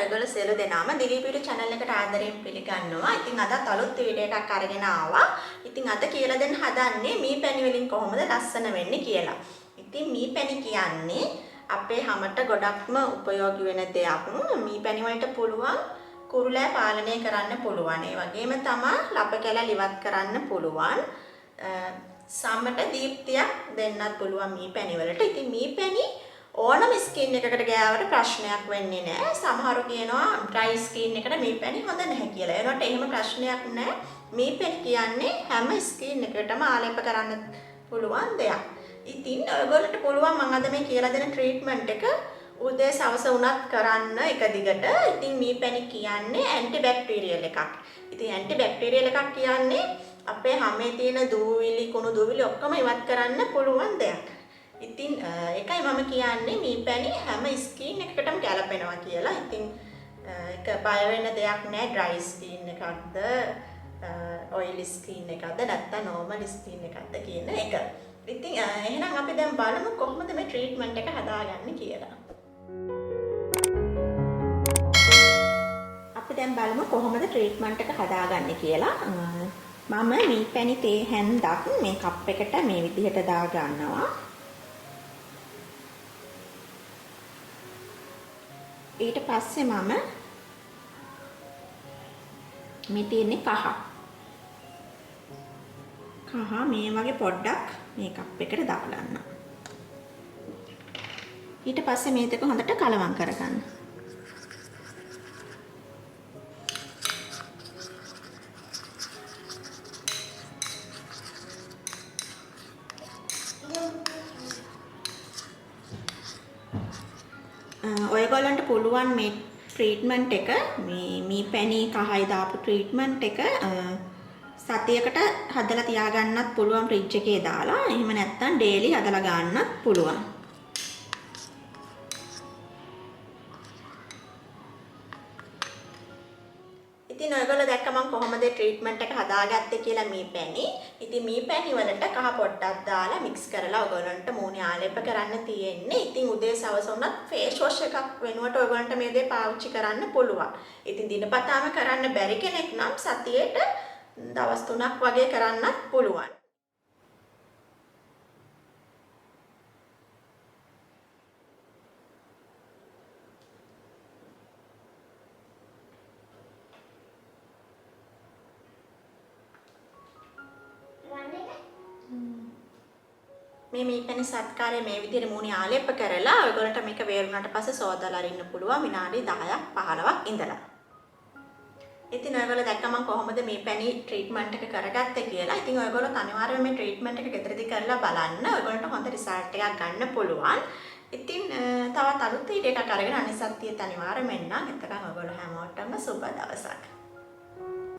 ඔයගොල්ලෝ සියලු දෙනාම දිලී බියුටි channel එකට ආදරයෙන් පිළිගන්නවා. ඉතින් අදත් අලුත් වීඩියෝ එකක් අරගෙන ආවා. ඉතින් අද කියලා දෙන්න හදන්නේ මී පැණි වලින් කොහොමද ලස්සන වෙන්නේ කියලා. ඉතින් මී පැණි කියන්නේ අපේ හැමට ගොඩක්ම ප්‍රයෝගී වෙන දෙයක්. මී පැණි වලට පුළුවන් කුරුලෑ පාලනය කරන්න පුළුවන්. ඒ වගේම තමයි ලප කැලල් ඉවත් කරන්න පුළුවන්. සමට දීප්තියක් දෙන්නත් පුළුවන් මී පැණි වලට. ඉතින් මී පැණි ඕනම ස්කින් එකකට ගෑවට ප්‍රශ්නයක් වෙන්නේ නැහැ. සමහරු කියනවා ඩ්‍රයි ස්කින් එකට මී පැණි හොඳ නැහැ කියලා. ඒනොට එහෙම ප්‍රශ්නයක් නැහැ. මී පැණි කියන්නේ හැම ස්කින් එකකටම ආලේප කරන්න පුළුවන් දෙයක්. ඉතින් ඔයගොල්ලන්ට පුළුවන් මම අද මේ කියලා දෙන ට්‍රීට්මන්ට් එක උදේ සවස උනත් කරන්න එක දිගට. ඉතින් මී පැණි කියන්නේ ඇන්ටි බැක්ටීරියල් එකක්. ඉතින් ඇන්ටි බැක්ටීරියල් එකක් කියන්නේ අපේ හැමේ තියෙන දූවිලි කුණු දූවිලි ඔක්කොම ඉවත් කරන්න පුළුවන් දෙයක්. ඉතින් ඒකයි මම කියන්නේ මී පැණි හැම ස්කින් එකකටම ගැලපෙනවා කියලා. ඉතින් ඒක බය වෙන්න දෙයක් නෑ. ඩ්‍රයි ස්කින් එකක්ද, ඔයිලි ස්කින් එකක්ද, නැත්නම් නෝමල් ස්කින් එකක්ද කියන එක. ඉතින් එහෙනම් අපි දැන් බලමු කොහොමද මේ ට්‍රීට්මන්ට් එක හදාගන්නේ කියලා. අපි දැන් බලමු කොහොමද ට්‍රීට්මන්ට් එක හදාගන්නේ කියලා. මම මී පැණි තේ හැන්දක් මේ කප් එකට මේ විදිහට දා ගන්නවා. ඊට පස්සේ මම මේ තියෙන්නේ කහ මේ වගේ පොඩ්ඩක් මේ කප් එකට දාගන්න. ඊට පස්සේ මේ දෙක හොඳට කලවම් කරගන්න. ඔයගොල්ලන්ට පුළුවන් මේ ට්‍රීට්මන්ට් එක මේ මී පැණි කහයි දාපු ට්‍රීට්මන්ට් එක සතියකට හදලා තියාගන්නත් පුළුවන් ෆ්‍රිජ් එකේ දාලා. එහෙම නැත්නම් ඩේලි හදලා ගන්නත් පුළුවන්. ඉතින් ඔයගොල්ලෝ දැක්ක මම කොහොමද ට්‍රීට්මන්ට් එක හදාගත්තේ කියලා මී පැණි. ඉතින් මී පැණි වලට කහ පොට්ටක් දාලා මික්ස් කරලා ඔයගොල්ලන්ට මූණේ ආලේප කරන්න තියෙන්නේ. ඉතින් උදේ සවස උනත් ෆේස් වොෂ් එකක් වෙනුවට ඔයගොල්ලන්ට මේ දේ පාවිච්චි කරන්න පුළුවන්. ඉතින් දිනපතාම කරන්න බැරි කෙනෙක් නම් සතියේට දවස් 3ක් වගේ කරන්නත් පුළුවන්. මේ මී පැණි සත්කාරය මේ විදිහට මූණේ ආලේප කරලා ඔයගොල්ලන්ට මේක වේරුණාට පස්සේ සෝදාලා අරින්න පුළුවන් විනාඩි 10ක් 15ක් ඉඳලා. ඉතින් ඔයගොල්ලෝ දැක්ක මම කොහොමද මේ පැණි ට්‍රීට්මන්ට් එක කරගත්තේ කියලා. ඉතින් ඔයගොල්ලෝ අනිවාර්යයෙන් මේ ට්‍රීට්මන්ට් එක ගෙදරදී කරලා බලන්න. ඔයගොල්ලන්ට හොඳ රිසල්ට් එකක් ගන්න පුළුවන්. ඉතින් තවත් අලුත් වීඩියෝ එකක් අරගෙන අනිත් සතියේත් අනිවාර්යයෙන්ම එන්නම්. එතකන් ඔයගොල්ලෝ හැමෝටම සුබ දවසක්.